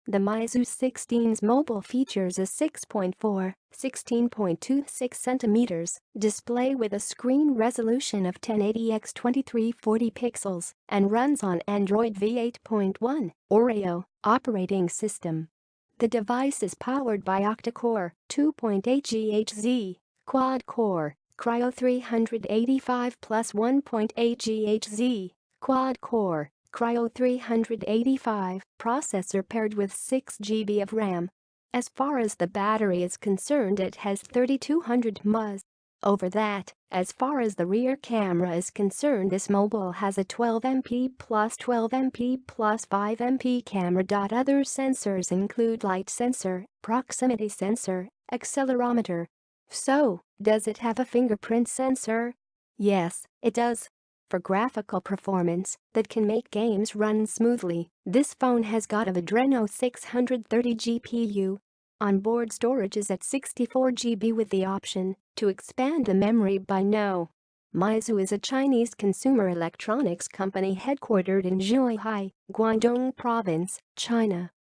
The Meizu 16s mobile features a 6.4, 16.26 cm display with a screen resolution of 1080 x 2340 pixels and runs on Android v8.1 Oreo operating system. The device is powered by octa-core 2.8 GHz, quad-core, Cryo 385 plus 1.8 GHz, quad-core, Cryo 385 processor paired with 6 GB of RAM. As far as the battery is concerned, it has 3200 mAh. Over that, as far as the rear camera is concerned, this mobile has a 12MP plus 12MP plus 5MP camera. Other sensors include light sensor, proximity sensor, accelerometer. So, does it have a fingerprint sensor? Yes, it does. For graphical performance that can make games run smoothly, this phone has got a Adreno 630 GPU. Onboard storage is at 64 GB with the option to expand the memory by no. Meizu is a Chinese consumer electronics company headquartered in Zhuhai, Guangdong Province, China.